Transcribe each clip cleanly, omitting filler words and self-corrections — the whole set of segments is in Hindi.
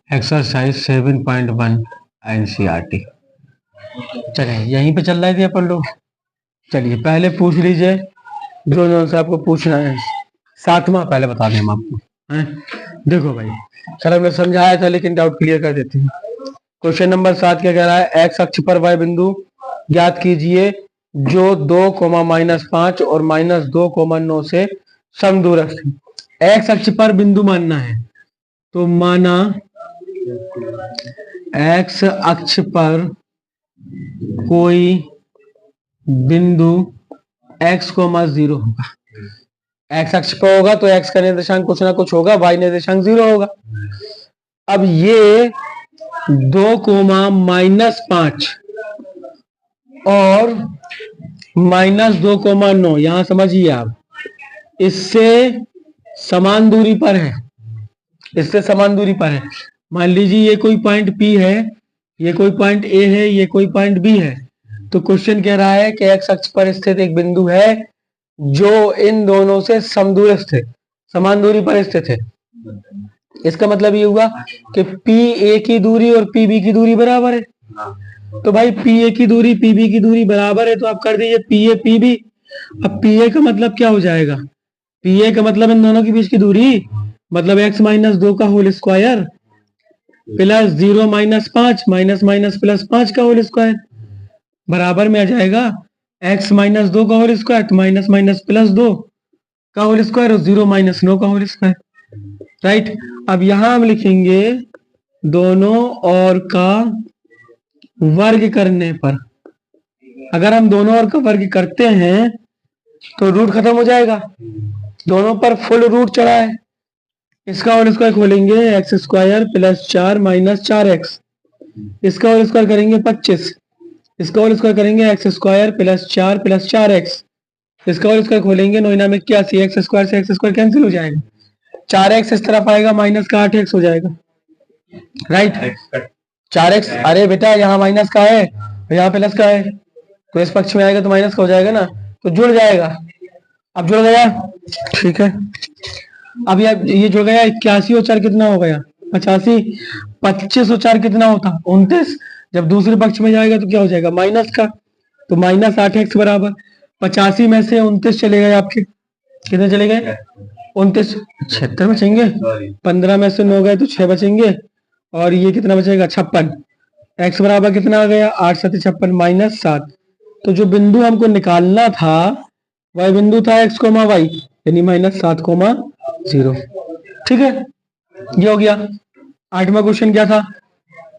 Exercise 7.1 NCERT. चलिए यहीं पे चल रहे थे अपन लोग। चलिए पहले पूछ लीजिए जो जो से आपको पूछना है। सातवां पहले बता दें हम आपको हैं। देखो भाई कल हमने समझाया था लेकिन डाउट क्लियर कर देते हैं। क्वेश्चन नंबर 7 क्या कह रहा है? एक्स अक्ष पर वाई बिंदु ज्ञात कीजिए जो 2, -5 और -2, 9 से समदूरस्थ है। एक्स अक्ष पर बिंदु मानना है तो माना एक्स अक्ष पर कोई बिंदु x, 0 होगा। एक्स अक्ष पर होगा तो x का निर्देशांक कुछ ना कुछ होगा, y निर्देशांक 0 होगा। अब ये 2, -5 और -2, यहां समझिए आप इससे समान दूरी पर है, इससे समान दूरी पर है। मान लीजिए ये कोई पॉइंट P है, ये कोई पॉइंट A है, ये कोई पॉइंट B है। तो क्वेश्चन कह रहा है कि एक्स अक्ष पर स्थित एक बिंदु है जो इन दोनों से समदूरस्थ है, समान दूरी पर स्थित है। इसका मतलब ये हुआ कि PA की दूरी और PB की दूरी बराबर है। तो भाई PA की दूरी PB की दूरी बराबर है तो आप कर दीजिए PA PB। अब PA का मतलब क्या हो जाएगा? PA का मतलब इन दोनों के बीच की दूरी, मतलब x - 2 का होल स्क्वायर प्लस 0 - 5 प्लस 5 का होल स्क्वायर बराबर में आ जाएगा x - 2 का होल स्क्वायर तो माइनस प्लस 2 का होल स्क्वायर और 0 - 9 का होल स्क्वायर। राइट। अब यहां हम लिखेंगे दोनों और का वर्ग करने पर, अगर हम दोनों और का वर्ग करते हैं तो रूट खत्म हो जाएगा, दोनों पर फुल रूट चढ़ा है। इसका होल स्क्वायर खोलेंगे x² प्लस 4 - 4x, इसका होल स्क्वायर करेंगे 25, इसका होल स्क्वायर करेंगे x² प्लस 4 प्लस 4x, इसका होल स्क्वायर खोलेंगे 9 में 81, x² से x² कैंसिल हो जाएगा, 4x इस तरफ आएगा माइनस का 8x हो जाएगा। राइट 4x, अरे बेटा यहाँ माइनस का है यहाँ प्लस का है तो इस पक्ष में आएगा तो माइनस का हो जाएगा ना, तो जुड़ जाएगा। अब जुड़ गया, ठीक है। अब ये जुड़ गया। 81 और 4 कितना हो गया? 85। 25 और 4 कितना होता? 29। जब दूसरे पक्ष में जाएगा तो क्या हो जाएगा? माइनस का, तो -8x बराबर 85 में से 29 चले गए आपके, कितने चले गए? 29। 76 बचेंगे, 15 में से 9 गए तो 6 बचेंगे और ये कितना बचेगा? 56। x बराबर कितना आ गया? 8 7 56 -7। तो जो बिंदु हमको निकालना था वह बिंदु था x, y यानी -7, 0। ठीक है, ये हो गया। 8वां क्वेश्चन क्या था?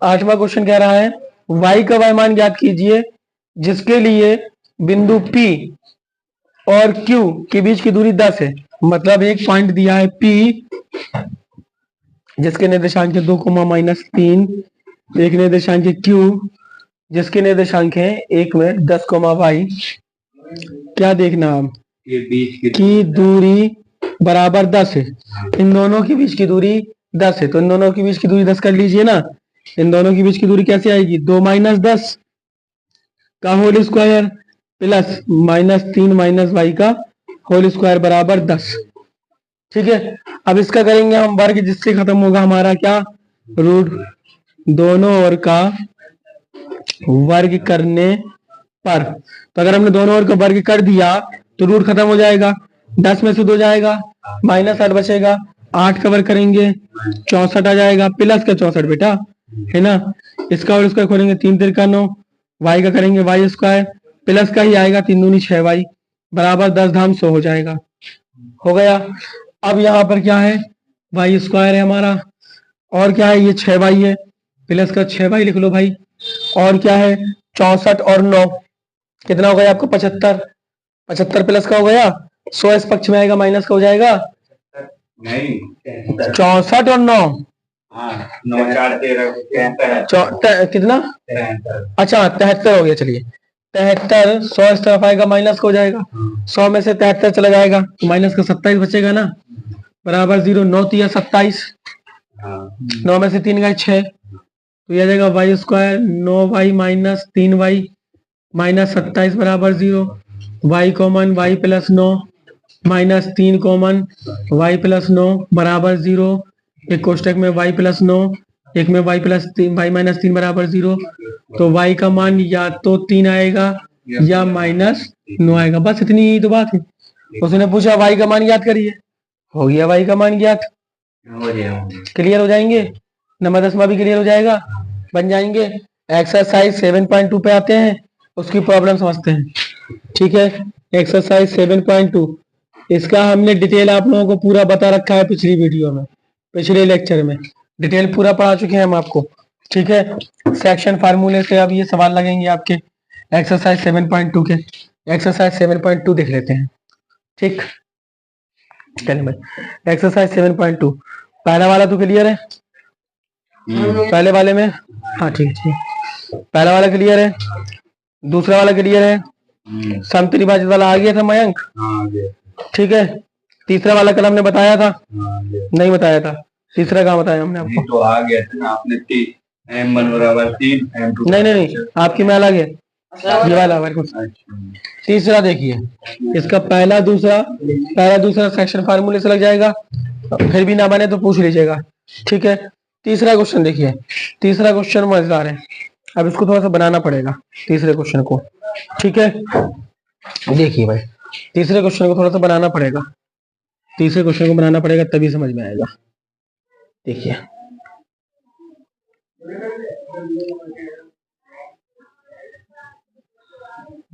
8वां क्वेश्चन कह रहा है y का y मान ज्ञात कीजिए जिसके लिए बिंदु P और Q के बीच की दूरी 10 है। मतलब एक पॉइंट दिया है P जिसके निर्देशांक है 2, -3, एक निर्देशांक है Q जिसके निर्देशांक है 1 में 10, y। क्या देखना आप की दूरी बराबर 10 है, इन दोनों के बीच की दूरी 10 है तो इन दोनों के बीच की दूरी 10 कर लीजिए ना। इन दोनों के बीच की दूरी कैसे आएगी? 2 - 10 का होल स्क्वायर प्लस -3 y का होल स्क्वायर बराबर 10। ठीक है, अब इसका करेंगे हम वर्ग जिससे खत्म होगा हमारा क्या? रूट। दोनों ओर का वर्ग करने पर, तो अगर हमने दोनों ओर का वर्ग कर दिया तो रूट खत्म हो जाएगा, 10 में से 2 जाएगा, -8 बचेगा, 8 का वर्ग करेंगे 64 आ जाएगा, प्लस का 64 बेटा है ना। इसका और उसका खोलेंगे 3 तिरका 9, y का करेंगे y² प्लस का ही आएगा 3 दूनी 6y बराबर 10 धाम 100 हो जाएगा। हो गया। अब यहाँ पर क्या है? y² है हमारा, और क्या है? ये 6y है, प्लस का 6y लिख लो भाई, और क्या है? 64 और 9 कितना हो गया आपको? 75। 75 प्लस का हो गया 100, इस पक्ष में आएगा माइनस का हो जाएगा नहीं 64 और 9 कितना? अच्छा 73 हो गया। चलिए 73, 100 इस तरफ आएगा माइनस का हो जाएगा, 100 में से 73 चला जाएगा तो माइनस का 27 बचेगा ना, बराबर 0। 9 3 27, 9 में से 3 गए 6 तो यह आ जाएगा y², 9y - 3y -27 बराबर 0। y common y plus 9 -3 common y plus 9 बराबर 0। एक कोष्टक में y प्लस 9 एक में y प्लस 3 y माइनस 3 बराबर 0, तो y का मान या तो 3 आएगा या -9 आएगा। बस इतनी ही तो बात है। उसने पूछा y का मान ज्ञात करिए, हो गया y का मान ज्ञात। क्लियर हो जाएंगे, नंबर 10वां भी क्लियर हो जाएगा, बन जाएंगे। एक्सरसाइज 7.2 पे आते हैं, उसकी प्रॉब्लम समझते हैं। ठीक है, एक्सरसाइज 7.2, इसका हमने डिटेल आप लोगों को पूरा बता रखा है पिछली वीडियो में, पिछले लेक्चर में डिटेल पूरा पढ़ा चुके हैं हम आपको। ठीक है, सेक्शन फार्मूले से अब ये सवाल लगेंगे आपके एक्सरसाइज 7.2 के। एक्सरसाइज 7.2 देख लेते हैं। ठीक, चलिए भाई एक्सरसाइज 7.2, पहला वाला तो क्लियर है, पहले वाले में, हाँ ठीक है, पहला वाला क्लियर है, दूसरा वाला क्लियर है, समत्रिभाजित वाला आ गया था मयंक, ठीक है। तीसरा वाला कल हमने बताया था, नहीं बताया था, तीसरा कहाँ बताया हमने आपको, तो आ गया था ना आपने, m1 बराबर 3 m2 नहीं आपकी में अलग है, ये वाला कुछ। तीसरा देखिए, इसका पहला दूसरा सेक्शन फार्मूले से लग जाएगा, फिर भी ना बने तो पूछ लीजिएगा। ठीक है, तीसरा क्वेश्चन देखिए, तीसरा क्वेश्चन मजेदार है, अब इसको थोड़ा सा बनाना पड़ेगा तीसरे क्वेश्चन को। ठीक है, देखिए भाई तीसरे क्वेश्चन को थोड़ा सा बनाना पड़ेगा, तीसरे क्वेश्चन को बनाना पड़ेगा तभी समझ में आएगा। देखिए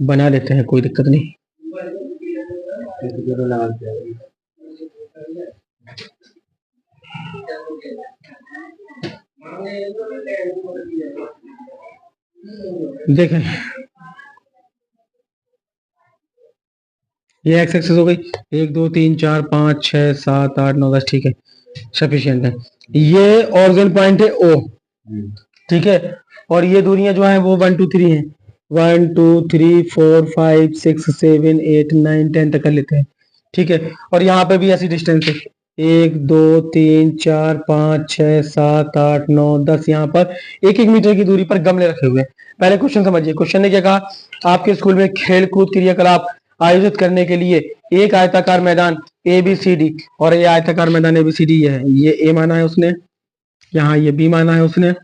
बना लेते हैं, कोई दिक्कत नहीं। देखें ये एक्स एक्सिस हो गई, 1 2 3 4 5 6 7 8 9 10, ठीक है, सफिशिएंट है। ये ऑरिजिन पॉइंट है ओ, ठीक है, और ये दूरियां जो है वो 1 2 3 है, 1 2 3 4 5 6 7 8 9 10 तक कर लेते हैं। ठीक है, और यहाँ पे भी ऐसी डिस्टेंस है, 1 2 3 4 5 6 7 8 9 10, यहाँ पर 1 मीटर की दूरी पर गमले रखे हुए हैं। पहले क्वेश्चन समझिए, क्वेश्चन ने क्या कहा, आपके स्कूल में खेल कूद क्रियाकलाप आयोजित करने के लिए एक आयताकार मैदान ABCD, और ये आयताकार मैदान ABCD ये है, ये A माना है उसने, यहाँ ये B माना है उसने,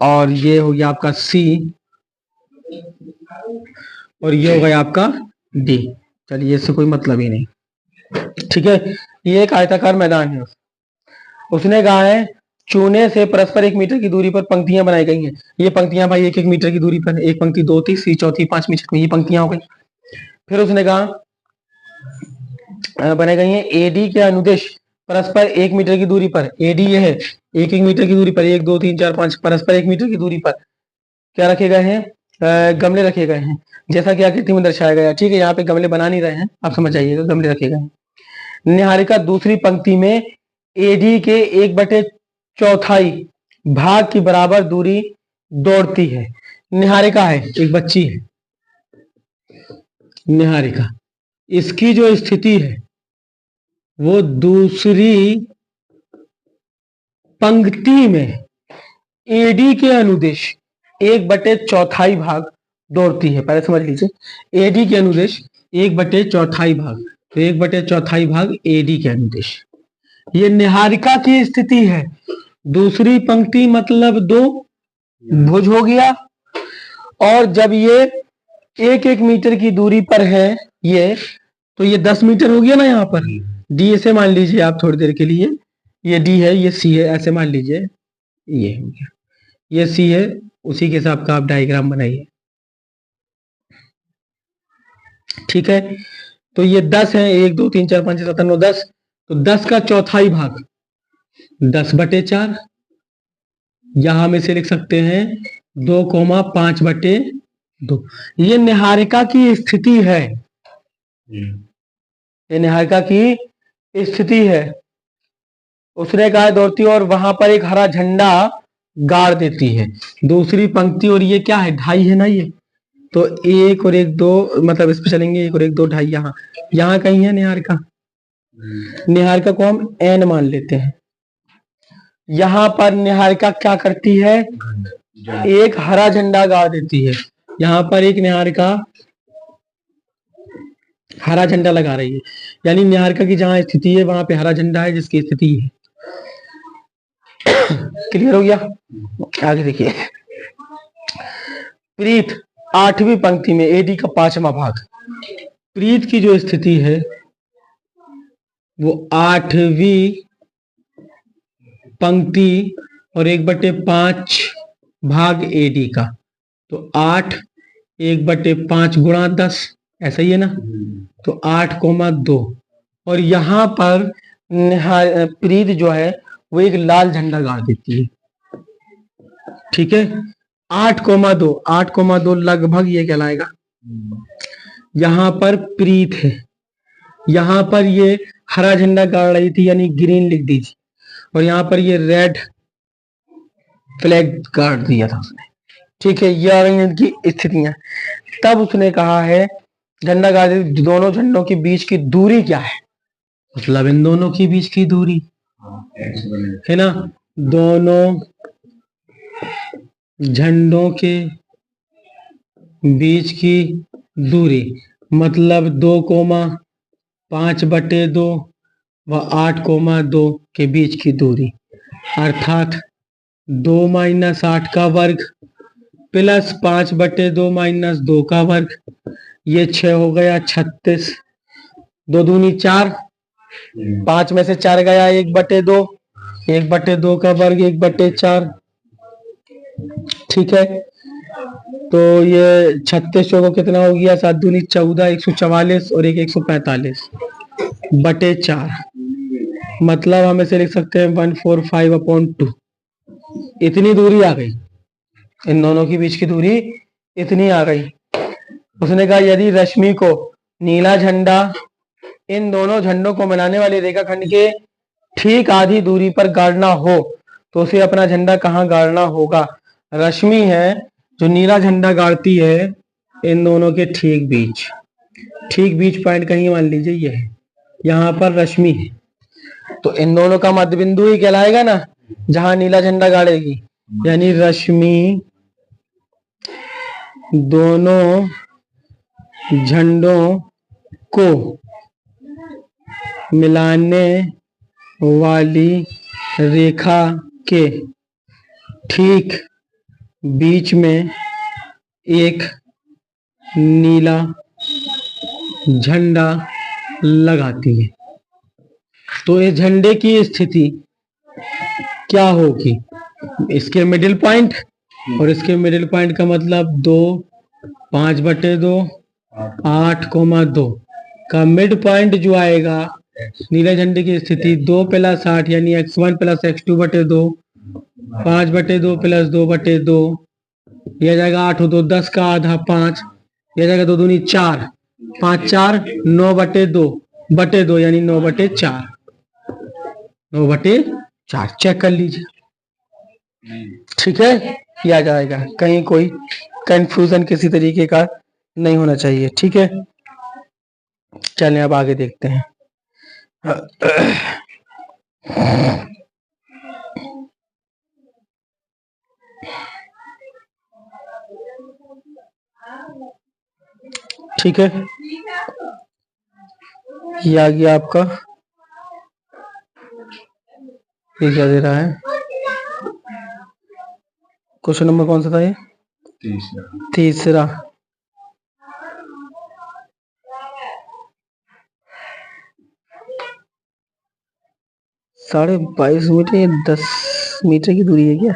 और ये हो गया आपका C, और ये हो गया आपका D। चलिए इससे कोई मतलब ही नहीं। ठीक है, ये एक आयताकार मैदान है, उसने कहा है चूने से परस्पर 1 मीटर की दूरी पर पंक्तियां बनाई गई हैं। ये पंक्तियां भाई 1 मीटर की दूरी पर, एक पंक्ति 2 3 चौथी 5 मीटर में, ये पंक्तियां हो गई। फिर उसने कहा बनाई गई है AD के अनुदेश परस्पर 1 मीटर की दूरी पर, AD ये है 1 मीटर की दूरी पर, 1 2 3 4 5 परस्पर 1 मीटर की दूरी पर क्या रखे गए हैं, गमले रखे गए हैं, जैसा कि आकृति में दर्शाया गया। ठीक है, यहाँ पे गमले बना नहीं रहे हैं, आप समझ जाइएगा, गमले रखे गए हैं। निहारिका दूसरी पंक्ति में AD के 1/4 भाग की बराबर दूरी दौड़ती है। निहारिका है, एक बच्ची है निहारिका, इसकी जो स्थिति है वो दूसरी पंक्ति में AD के अनुदेश 1/4 भाग दौड़ती है। पहले समझ लीजिए, AD के अनुदेश 1/4 भाग, तो 1/4 भाग AD के अनुदेश, ये निहारिका की स्थिति है। दूसरी पंक्ति मतलब 2 भुज हो गया, और जब ये 1 मीटर की दूरी पर है ये, तो ये 10 मीटर हो गया ना, यहाँ पर D ऐसे मान लीजिए आप थोड़ी देर के लिए, ये D है, ये C है, ऐसे मान लीजिए, ये हो गया, ये C है, उसी के हिसाब का आप डायग्राम बनाइए। ठीक है, तो ये 10 है, 1 2 3 4 5 6 7 8 9 10, तो 10 का चौथाई भाग 10/4, यहां हम इसे लिख सकते हैं 2,5/2। ये निहारिका की स्थिति है, ये निहारिका की स्थिति है। उसने कहा दौड़ती और वहां पर एक हरा झंडा गाड़ देती है दूसरी पंक्ति, और ये क्या है, 2.5 है ना ये, तो 1 और 1 2, मतलब इस पे चलेंगे 1 और 1 2 2.5, यहाँ कहीं है निहारिका, निहारिका को हम N मान लेते हैं। यहाँ पर निहारिका क्या करती है, एक हरा झंडा गाड़ देती है, यहाँ पर एक निहारिका हरा झंडा लगा रही है, यानी निहारिका की जहां स्थिति है वहां पे हरा झंडा है जिसकी स्थिति है। क्लियर हो गया। आगे देखिए, प्रीत 8वीं पंक्ति में एडी का 5वां भाग। प्रीत की जो स्थिति है वो 8वीं पंक्ति और 1/5 भाग एडी का, तो 8 1/5 गुणा 10, ऐसा ही है ना। तो 8,2 और यहां पर प्रीत जो है वो एक लाल झंडा गाड़ देती है। ठीक है, 8,2 लगभग ये कहलाएगा। यहां पर प्रीत है, यहां पर ये हरा झंडा गाड़ रही थी यानी ग्रीन लिख दीजिए, और यहां पर ये रेड फ्लैग गाड़ दिया था उसने। ठीक है, ये आ रही इनकी स्थितियां। तब उसने कहा है झंडा गाड़ दी, दोनों झंडों के बीच की दूरी क्या है, मतलब इन दोनों के बीच की दूरी है ना, दोनों झंडों के बीच की दूरी मतलब 2,5/2 व 8,2 के बीच की दूरी, अर्थात 2 - 8 का वर्ग प्लस 5/2 - 2 का वर्ग, ये 6 हो गया 36, 2 दूनी 4, 5 में से 4 गया 1/2, 1/2 का वर्ग 1/4। ठीक है, तो ये 36 को कितना हो गया, 7 दूनी 14, 144 और 145/4, मतलब हम इसे लिख सकते हैं 145/2। इतनी दूरी आ गई, इन दोनों के बीच की दूरी इतनी आ गई। उसने कहा यदि रश्मि को नीला झंडा इन दोनों झंडों को मिलाने वाले रेखाखंड के ठीक आधी दूरी पर गाड़ना हो तो उसे अपना झंडा कहाँ गाड़ना होगा। रश्मि है जो नीला झंडा गाड़ती है इन दोनों के ठीक बीच पॉइंट कहीं मान लीजिए ये है, यहाँ पर रश्मि है, तो इन दोनों का मध्य बिंदु ही कहलाएगा ना जहां नीला झंडा गाड़ेगी, यानी रश्मि दोनों झंडों को मिलाने वाली रेखा के ठीक बीच में एक नीला झंडा लगाती है। तो इस झंडे की स्थिति क्या होगी, इसके मिडिल पॉइंट और इसके मिडिल पॉइंट का मतलब 2 5/2 8,2 का मिड पॉइंट जो आएगा नीले झंडे की स्थिति 2 + 8 यानी x1 + x2/2 5/2 + 2/2, यह जाएगा 8 2 10 का आधा 5, यह जाएगा 2 दूनी 4, 5 4 9/2 यानी 9/4, 9/4 चेक कर लीजिए। ठीक है, किया जाएगा, कहीं कोई कंफ्यूजन किसी तरीके का नहीं होना चाहिए। ठीक है, चलें अब आगे देखते हैं। ठीक है, ये आ गया आपका, ये क्या दे रहा है, क्वेश्चन नंबर कौन सा था ये, तीसरा। साढ़े 22 मीटर या 10 मीटर की दूरी है क्या,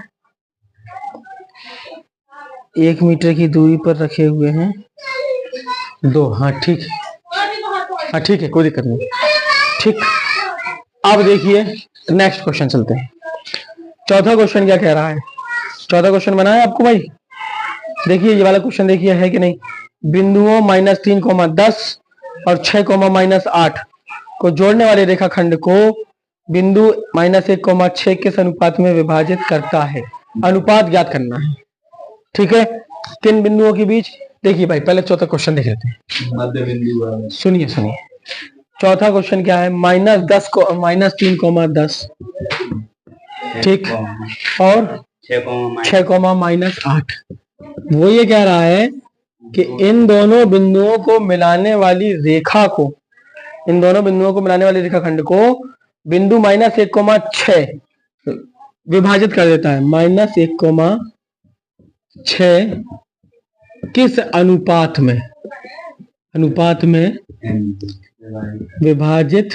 1 मीटर की दूरी पर रखे हुए हैं दो। हाँ ठीक है, हाँ ठीक है, कोई दिक्कत नहीं। ठीक, अब देखिए नेक्स्ट क्वेश्चन चलते हैं। चौथा क्वेश्चन क्या कह रहा है, चौथा क्वेश्चन बना है आपको भाई, देखिए ये वाला क्वेश्चन देखिए है कि नहीं। बिंदुओं -3,10 और 6,-8 को जोड़ने वाले रेखाखंड को बिंदु -1,6 के अनुपात में विभाजित करता है, अनुपात ज्ञात करना है। ठीक है, किन बिंदुओं के बीच, देखिए भाई पहले चौथा क्वेश्चन देख लेते हैं। मध्य बिंदु, सुनिए चौथा क्वेश्चन क्या है, -3,10 ठीक और 6,-8। वो ये कह रहा है कि इन दोनों बिंदुओं को मिलाने वाली रेखा को, इन दोनों बिंदुओं को मिलाने वाली रेखाखंड को बिंदु -1,6 विभाजित कर देता है। -1,6 किस अनुपात में विभाजित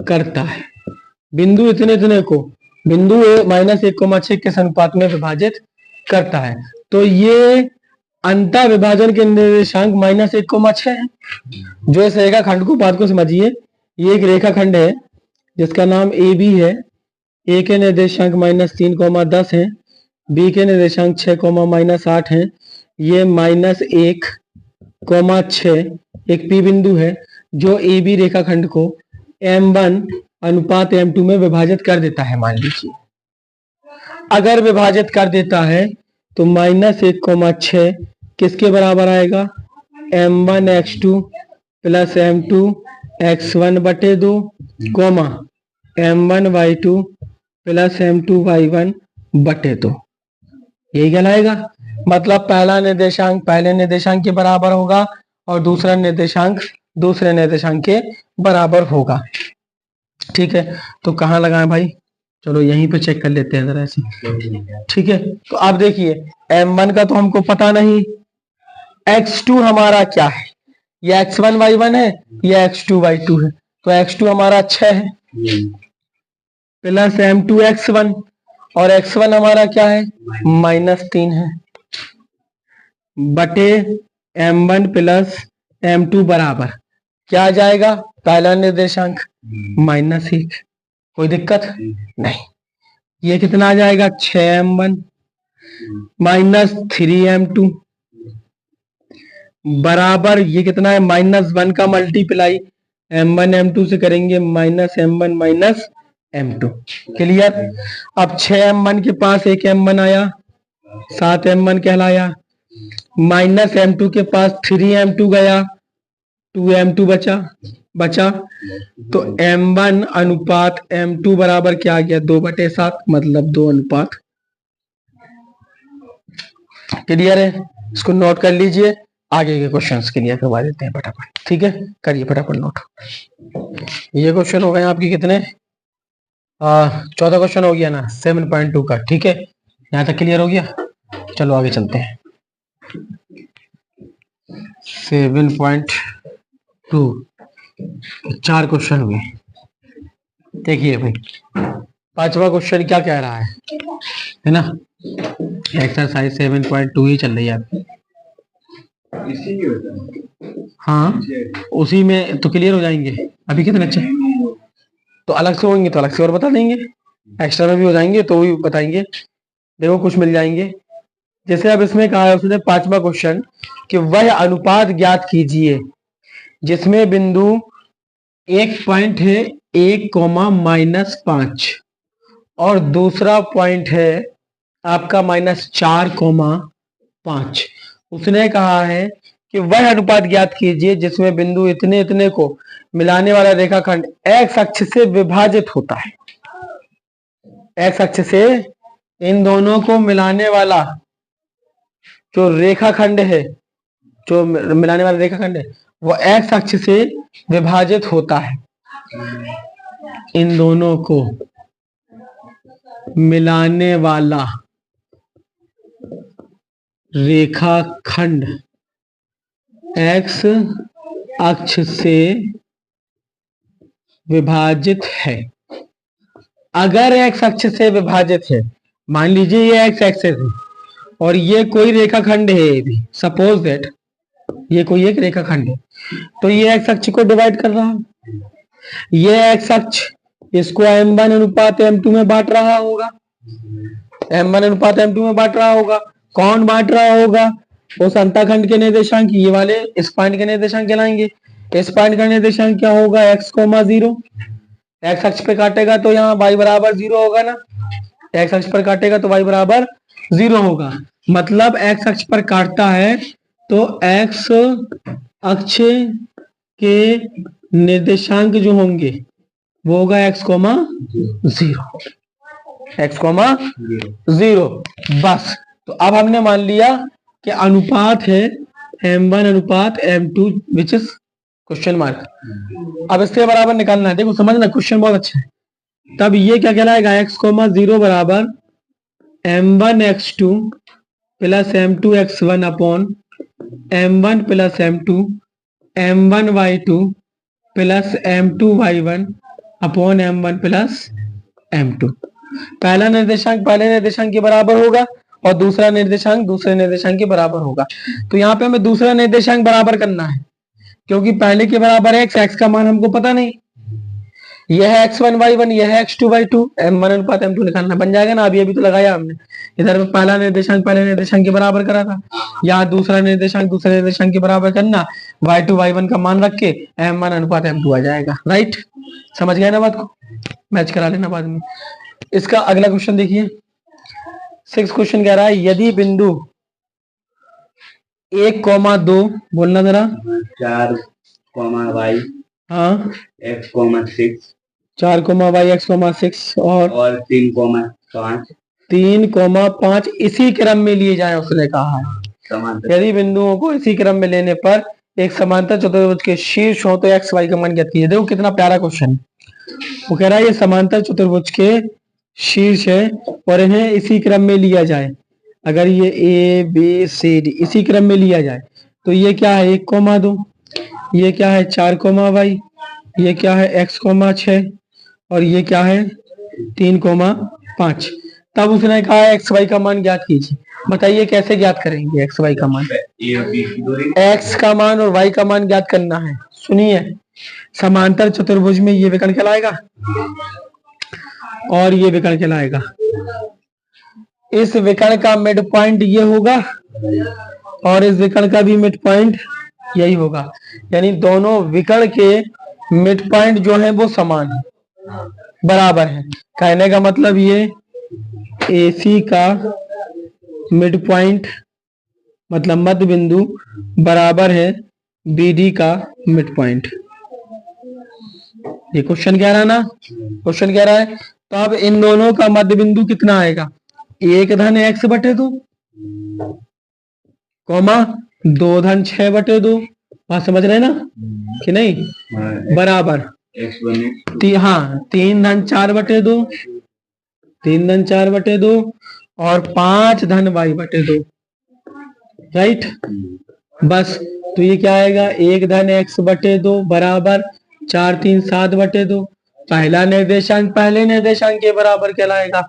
करता है? बिंदु इतने इतने को बिंदु -1,6 किस अनुपात में विभाजित करता है? तो ये अंतर विभाजन के निर्देशांक -1,6 है। जो इस रेखाखंड को, बात को समझिए, ये एक रेखाखंड है जिसका नाम ए बी है। ए के निर्देशांक -3,10 है, बी के निर्देशांक 6,-8 है। ये -1,6 एक पी बिंदु है जो ए बी रेखाखंड को M1 अनुपात M2 में विभाजित कर देता है। मान लीजिए अगर विभाजित कर देता है तो -1,6 किसके बराबर आएगा? M1x2 plus M2 x1/2 coma M1y2 plus M2y1/2। यही कहलाएगा। मतलब पहला निर्देशांक पहले निर्देशांक के बराबर होगा और दूसरा निर्देशांक दूसरे निर्देशांक के बराबर होगा। ठीक है, तो कहाँ लगाएं भाई? चलो यहीं पे चेक कर लेते हैं जरा ऐसे। ठीक है, तो आप देखिए M1 का तो हमको पता नहीं, x2 हमारा क्या है? ये x1y1 है, ये x2y2 है। तो x2 हमारा 6 है प्लस M2 x1, और x1 हमारा क्या है? -3 है बटे M1 प्लस M2 बराबर क्या आ जाएगा? पहला निर्देशांक -1। कोई दिक्कत नहीं। ये कितना आ जाएगा? 6M1 -3M2 बराबर ये कितना है? -1 का मल्टीप्लाई M1 M2 से करेंगे -M1 -M2। क्लियर? अब 6M1 के पास एक M1 आया, 7M1 कहलाया। -M2 के पास 3M2 गया, 2M2 बचा। तो M1 अनुपात M2 बराबर क्या आ गया? 2/7, मतलब 2 अनुपात। क्लियर है? इसको नोट कर लीजिए, आगे के क्वेश्चंस क्लियर करवा देते हैं फटाफट। ठीक है, करिए फटाफट नोट। ये क्वेश्चन हो गए आपके कितने? 14 क्वेश्चन हो गया ना 7.2 का। ठीक है, यहाँ तक क्लियर हो गया। चलो आगे चलते हैं। 7.2 4 क्वेश्चन हुए। देखिए भाई, पांचवा क्वेश्चन क्या कह रहा है ना? एक्सरसाइज 7.2 ही चल रही है आपकी। हाँ, उसी में तो क्लियर हो जाएंगे। अभी कितने अच्छे तो अलग से होंगे तो अलग से और बता देंगे, एक्स्ट्रा में भी हो जाएंगे तो भी बताएंगे। देखो कुछ मिल जाएंगे। जैसे अब इसमें कहा है उसने पांचवा क्वेश्चन कि वह अनुपात ज्ञात कीजिए जिसमें बिंदु एक पॉइंट है 1,-5 और दूसरा पॉइंट है आपका -4,5। उसने कहा है कि वह अनुपात ज्ञात कीजिए जिसमें बिंदु इतने इतने को मिलाने वाला रेखाखंड x अक्ष से विभाजित होता है। x अक्ष से इन दोनों को मिलाने वाला जो रेखाखंड है, जो मिलाने वाला रेखाखंड है, वो x अक्ष से विभाजित होता है। इन दोनों को मिलाने वाला रेखाखंड x अक्ष से विभाजित है। अगर x अक्ष से विभाजित है, मान लीजिए ये x एक्सिस है और ये कोई रेखाखंड है भी, सपोज दैट ये कोई एक रेखाखंड है, तो ये x अक्ष को डिवाइड कर रहा है। ये x अक्ष इसको M1 अनुपात M2 में बांट रहा होगा। M1 अनुपात M2 में बांट रहा होगा। कौन बांट रहा होगा? उस अंतःखंड के निर्देशांक, ये वाले इस पॉइंट के निर्देशांक कहलाएंगे। इस पॉइंट का निर्देशांक क्या होगा? x,0। x अक्ष पे काटेगा तो यहाँ y बराबर 0 होगा ना। x अक्ष पर काटेगा तो y बराबर 0 होगा। मतलब x अक्ष पर काटता है तो x अक्ष के निर्देशांक जो होंगे वो होगा x,0। x,0 बस। तो अब हमने मान लिया कि अनुपात है M1 अनुपात M2 which is question mark. अब इसके बराबर निकालना है। देखो समझना, क्वेश्चन बहुत अच्छा है। तब ये क्या कहलाएगा, x कोमा 0 बराबर m1x2 plus m2x1 upon m1 plus m2 m1y2 plus m2y1 upon m1 plus m2। पहला निर्देशांक पहले निर्देशांक के बराबर होगा और दूसरा निर्देशांक दूसरे निर्देशांक के बराबर होगा। तो यहाँ पे हमें दूसरा निर्देशांक बराबर करना है, क्योंकि पहले के बराबर है x का मान हमको पता नहीं, यह है x1 y1, यह है x2 y2, m1 अनुपात m2 निकालना बन जाएगा ना। अभी तो लगाया हमने, इधर में पहला निर्देशांक पहले निर्देशांक के बराबर करा था, यहाँ दूसरा निर्देशांक दूसरे निर्देशांक के बराबर करना, y2 y1 का मान रख के m1 अनुपात m2 आ जाएगा। राइट, समझ गए ना बात को, मैच करा लेना बाद में। इसका अगला क्वेश्चन देखिए, 6 क्वेश्चन कह रहा है यदि बिंदु 1,2 बोलना जरा 4, y, हाँ x, 6 4, y, x, 6 और 3,5 इसी क्रम में लिए जाए उसने कहा है। यदि बिंदुओं को इसी क्रम में लेने पर एक समांतर चतुर्भुज के शीर्ष हो तो एक्स वाई का मान ज्ञात कीजिए। देखो कितना प्यारा क्वेश्चन, वो कह रहा है ये समांतर चतुर्भुज के शीर्ष है और इन्हें इसी क्रम में लिया जाए। अगर ये ए बी सी डी इसी क्रम में लिया जाए तो ये क्या है 1,2, ये क्या है 4,y, ये क्या है x, 6 और ये क्या है 3,5। तब उसने कहा एक्स वाई का मान ज्ञात कीजिए। बताइए कैसे ज्ञात करेंगे एक्स वाई का मान? एक्स का मान और वाई का मान ज्ञात करना है। सुनिए, समांतर चतुर्भुज में ये विकर्ण कहलाएगा और ये विकर्ण कहलाएगा। इस विकर्ण का मिड पॉइंट ये होगा और इस विकर्ण का भी मिड पॉइंट यही होगा, यानी दोनों विकर्ण के मिड पॉइंट जो है वो समान है, बराबर है। कहने का मतलब ये AC का मिड पॉइंट मतलब मध्य बिंदु बराबर है BD का मिड पॉइंट। ये क्वेश्चन कह रहा है ना, क्वेश्चन कह रहा है। तो अब इन दोनों का मध्य बिंदु कितना आएगा? 1/x/2 comma 2/6/2। बात समझ रहे ना कि नहीं? बराबर हाँ 3/4/2 3/4/2 और 5/y/2। राइट, बस। तो ये क्या आएगा 1/x/2 बराबर 4 3 7/2। पहला निर्देशांक पहले निर्देशांक के बराबर कहलाएगा।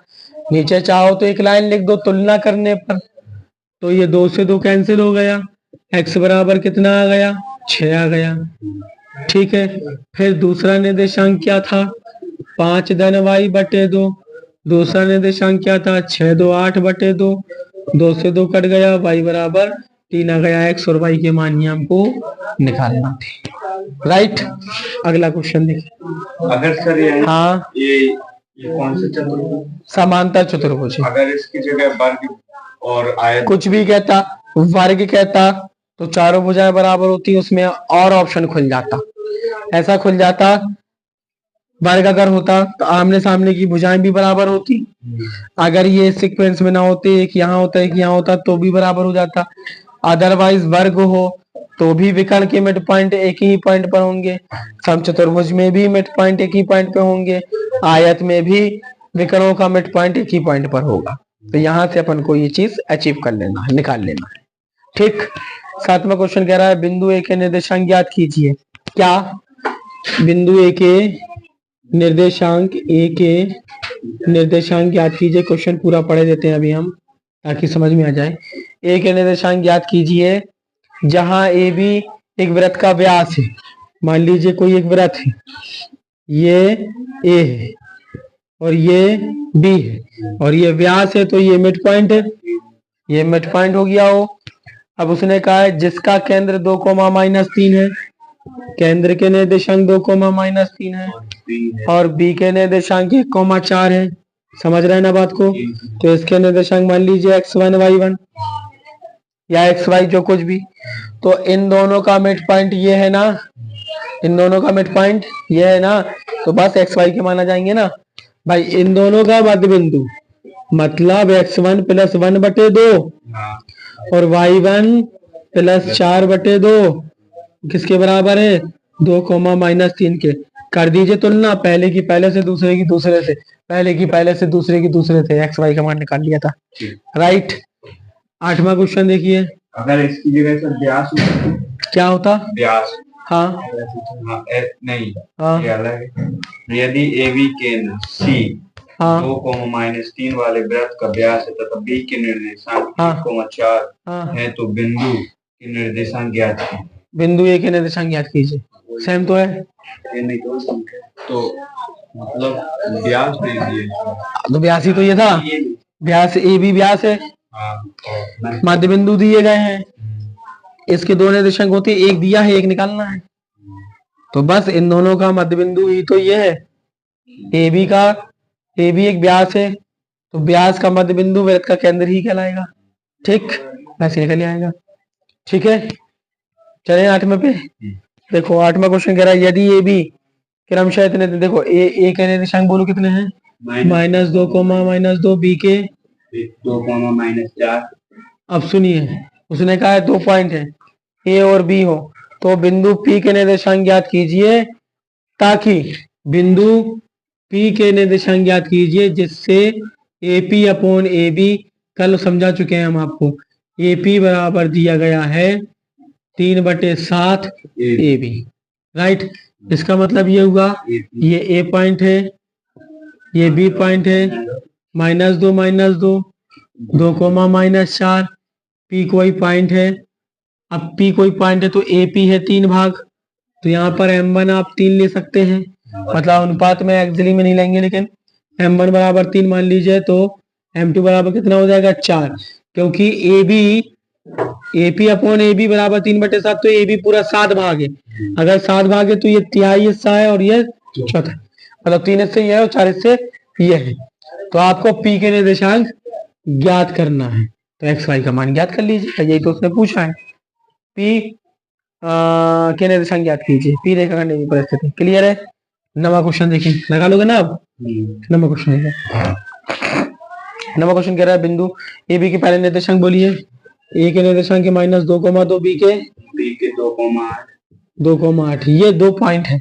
नीचे चाहो तो एक लाइन लिख दो तुलना करने पर, तो ये 2 से 2 कैंसिल हो गया, x बराबर कितना आ गया 6 आ गया। ठीक है, फिर दूसरा निर्देशांक क्या था 5/y/2। दूसरा निर्देशांक क्या था 6 2 8/2। 2 से 2 कट गया, y बराबर 3 आ गया। x और y के मान हमको निकालना थे। राइट, अगला क्वेश्चन देखिए। अगर सर ये कौन सा चतुर्भुज? समांतर चतुर्भुज है। अगर इसकी जगह वर्ग और आयत कुछ भी कहता, वर्ग कहता तो चारों भुजाएं बराबर होती, उसमें और ऑप्शन खुल जाता। ऐसा खुल जाता वर्ग अगर होता तो आमने सामने की भुजाएं भी बराबर होती। अगर ये सीक्वेंस में ना होते, एक यहाँ होता एक यहाँ होता तो भी बराबर हो जाता। अदरवाइज वर्ग हो तो भी विकर्ण के मिड पॉइंट एक ही पॉइंट पर होंगे, समचतुर्भुज में भी मिड पॉइंट एक ही पॉइंट पे होंगे, आयत में भी विकर्णों का मिड पॉइंट एक ही पॉइंट पर होगा। तो यहां से अपन को ये चीज अचीव कर लेना है, निकाल लेना है। ठीक, 7वां क्वेश्चन कह रहा है बिंदु ए के निर्देशांक ज्ञात कीजिए। क्या? बिंदु ए के निर्देशांक ज्ञात कीजिए। क्वेश्चन पूरा पढ़े देते हैं अभी हम ताकि समझ में आ जाए। ए के निर्देशांक ज्ञात कीजिए जहां ए बी एक वृत्त का व्यास है। मान लीजिए कोई एक वृत्त है, ये ए है और ये बी है और ये व्यास है, तो ये मिड पॉइंट है, ये मिड पॉइंट हो गया हो। अब उसने कहा है जिसका केंद्र 2,-3 है, केंद्र के निर्देशांक 2,-3 है और बी के निर्देशांक 1,4 है। समझ रहे हैं ना बात को? तो इसके निर्देशांक मान लीजिए x1 y1 या xy जो कुछ भी। तो इन दोनों का मिड पॉइंट ये है ना, इन दोनों का मिड पॉइंट ये है ना, तो बस xy के माना जाएंगे ना भाई। इन दोनों का मध्य बिंदु मतलब x1 + 1/2 और y1 + 4/2 किसके बराबर है 2,-3 के। कर दीजिए तुलना, पहले की पहले से, दूसरे की दूसरे से, पहले की पहले से, दूसरे की दूसरे से, एक्स वाई का मान निकाल लिया था। राइट। 8वां क्वेश्चन देखिए। अगर इसकी जगह से व्यास होता, क्या होता? व्यास। हाँ हाँ, नहीं, हाँ ये अलग है। यदि ए बी केंद्र सी हाँ 2,-3 वाले वृत्त का व्यास है तथा बी के निर्देशांक हाँ 1,4 हाँ है तो बिंदु के निर्देशांक ज्ञात है। बिंदु ए के निर्देशांक ज्ञात कीजिए। सेम तो है। ये नहीं तो मतलब व्यास दे दिए। तो व्यास ही तो ये था, व्यास ए बी व्यास है, हाँ, मध्य बिंदु दिए गए हैं, इसके दो निर्देशांक होते हैं, एक दिया है, एक निकालना है। तो बस इन दोनों का मध्य बिंदु ही तो ये है, ए बी का, ए बी एक व्यास है, तो व्यास का मध्य बिंदु वृत्त का केंद्र ही कहलाएगा। ठीक, वैसे निकल आएगा। ठीक है, चले 8वें पे। देखो 8वां क्वेश्चन कह रहा है यदि ए बी क्रमशः इतने, देखो ए के निर्देशांक बोलो कितने हैं? -2, -2, बी के 2, -4। अब सुनिए, उसने कहा है 2 पॉइंट है, ए और बी हो, तो बिंदु पी के निर्देशांक ज्ञात कीजिए, ताकि बिंदु पी के निर्देशांक ज्ञात कीजिए जिससे A P upon A B, कल समझा चुके हैं हम आपको, ए पी बराबर दिया गया है 3/7 ए बी। राइट, इसका मतलब ये हुआ, ये ए पॉइंट है, ये बी पॉइंट है, -2, -2, 2, -4, पी कोई पॉइंट है। अब पी कोई पॉइंट है तो ए पी है 3 भाग, तो यहाँ पर m1 आप 3 ले सकते हैं, मतलब अनुपात में एक्चुअली में नहीं लेंगे, लेकिन m1 बराबर 3 मान लीजिए, तो m2 बराबर कितना हो जाएगा? 4, क्योंकि A P upon A B बराबर 3/7, तो ए बी पूरा 7 भाग है। अगर 7 भाग है तो ये तिहाई हिस्सा है और ये चौथा, मतलब 3 हिस्से ये है और 4 हिस्से ये है। तो आपको पी के निर्देशांक ज्ञात करना है, तो एक्स वाई का मान ज्ञात कर लीजिए, यही तो उसने पूछा है। पी के निर्देशांक ज्ञात कीजिए, पी रेखा खंड की परिस्थिति। क्लियर है? 9वां क्वेश्चन देखिए, लगा लोगे ना आप? 9वां क्वेश्चन है। 9वां क्वेश्चन कह रहा है बिंदु ए बी के पहले निर्देशांक बोलिए। ए के निर्देशांक के -2, बी के 2,8। 2,8, ये 2 पॉइंट है,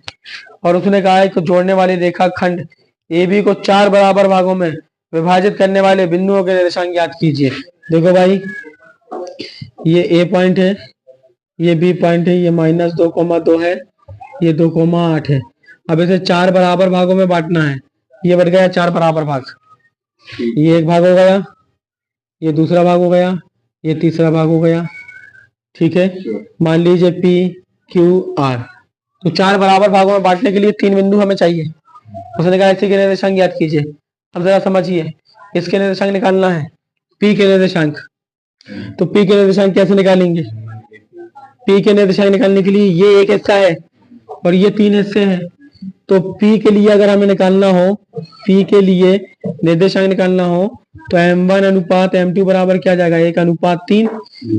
और उसने कहा है कि जोड़ने वाले रेखाखंड ए बी को 4 बराबर भागों में विभाजित करने वाले बिंदुओं के निर्देशांक ज्ञात कीजिए। देखो भाई, ये ए पॉइंट है, ये बी पॉइंट है, ये -2,2 है, ये 2,8 है। अब इसे 4 बराबर भागों में बांटना है, ये बढ़ गया 4 बराबर भाग, ये एक भाग हो गया, ये दूसरा भाग हो गया, ये तीसरा भाग हो गया। ठीक है, मान लीजिए पी क्यू आर, तो 4 बराबर भागों में बांटने के लिए 3 बिंदु हमें चाहिए। उसने कहा इसी के निर्देशांक ज्ञात कीजिए। अब जरा समझिए, इसके निर्देशांक निकालना है, पी के निर्देशांक, तो पी के निर्देशांक कैसे निकालेंगे? पी के निर्देशांक निकालने के लिए ये एक हिस्सा है और ये 3 हिस्से हैं, तो पी के लिए अगर हमें निकालना हो, पी के लिए निर्देशांक निकालना हो, तो m1 अनुपात m2 बराबर क्या जाएगा? 1:3,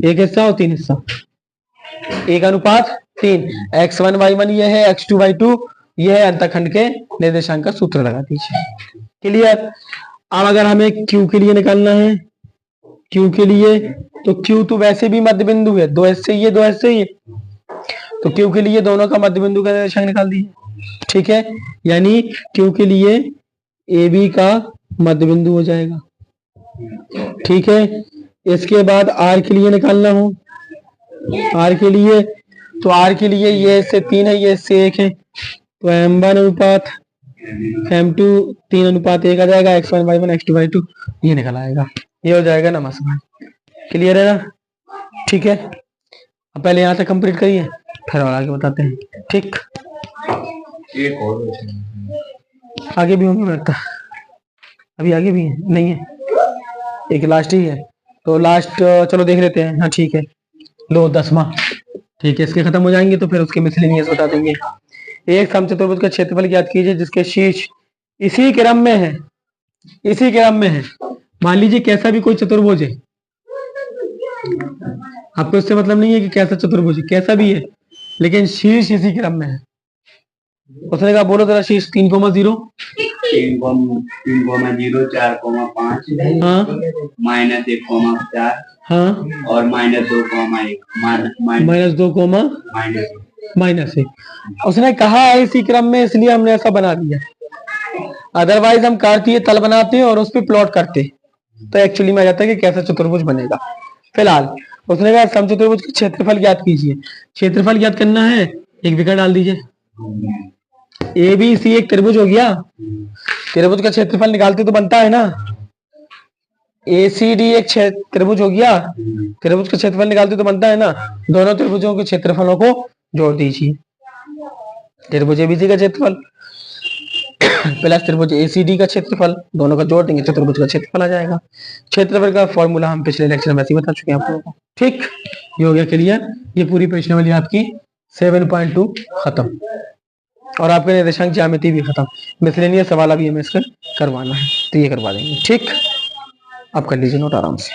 एक हिस्सा और 3 हिस्सा, 1:3। x1 y1 ये है, x2 y2 ये है, अंतःखंड के निर्देशांक का सूत्र लगा दीजिए। क्लियर? अब अगर हमें q के लिए निकालना है, q के लिए, तो q तो वैसे भी मध्य बिंदु है, 2 हिस्से ये 2 हिस्से ये, तो q के लिए दोनों का मध्य बिंदु का निर्देशांक निकाल दीजिए। ठीक है, यानी q के लिए ए बी का मध्य बिंदु हो जाएगा। ठीक है, इसके बाद r के लिए निकालना हो, r के लिए, तो r के लिए ये इससे 3 है, ये इससे 1 है, तो m1 अनुपात m2 3:1 आ जाएगा, x1 y1 x2 y2 ये निकल आएगा, ये हो जाएगा नमस्कार। क्लियर है ना? ठीक है, अब पहले यहाँ तक कंप्लीट करिए, फिर और आगे बताते हैं। ठीक, एक और आगे भी होंगे लगता, अभी आगे भी है? नहीं है, एक लास्ट ही है, तो लास्ट चलो देख लेते हैं। हाँ ठीक है, लो 10वां। ठीक है, इसके खत्म हो जाएंगे तो फिर उसके मिसलेनियस बता देंगे। एक समचतुर्भुज का क्षेत्रफल ज्ञात कीजिए जिसके शीर्ष इसी क्रम में है, इसी क्रम में है। मान लीजिए कैसा भी कोई चतुर्भुज है, आपको इससे मतलब नहीं है कि कैसा चतुर्भुज है, कैसा भी है, लेकिन शीर्ष इसी क्रम में है। उसने कहा बोलो जरा शीर्ष 3,0, 3,0, 4,5, हाँ -1,4, हाँ, और -2,1, -2, -2, माइनस है। उसने कहा है इसी क्रम में, इसलिए हमने ऐसा बना दिया। अदरवाइज हम कार्तीय तल बनाते हैं और उस पर प्लॉट करते, तो एक्चुअली में आ जाता है कि कैसा चतुर्भुज बनेगा। फिलहाल उसने कहा समचतुर्भुज का क्षेत्रफल ज्ञात कीजिए। क्षेत्रफल ज्ञात करना है, एक विकर्ण डाल दीजिए। ए बी सी एक त्रिभुज हो गया, त्रिभुज का क्षेत्रफल निकालते तो बनता है ना। ए सी डी एक त्रिभुज हो गया, त्रिभुज का क्षेत्रफल निकालते तो बनता है ना। दोनों त्रिभुजों के क्षेत्रफलों को जोड़ दीजिए। त्रिभुज एबीसी का क्षेत्रफल प्लस त्रिभुज एसीडी का क्षेत्रफल, दोनों का जोड़ देंगे, चतुर्भुज का क्षेत्रफल आ जाएगा। क्षेत्रफल का फॉर्मूला हम पिछले लेक्चर में ऐसे ही बता चुके हैं आप लोगों को। ठीक, ये हो गया क्लियर। ये पूरी प्रश्नावली आपकी 7.2 खत्म, और आपके निर्देशांक ज्यामिति भी खत्म। मिसलेनियस सवाल अभी हमें इसका करवाना है, तो ये करवा देंगे। ठीक, आप कर लीजिए नोट आराम से।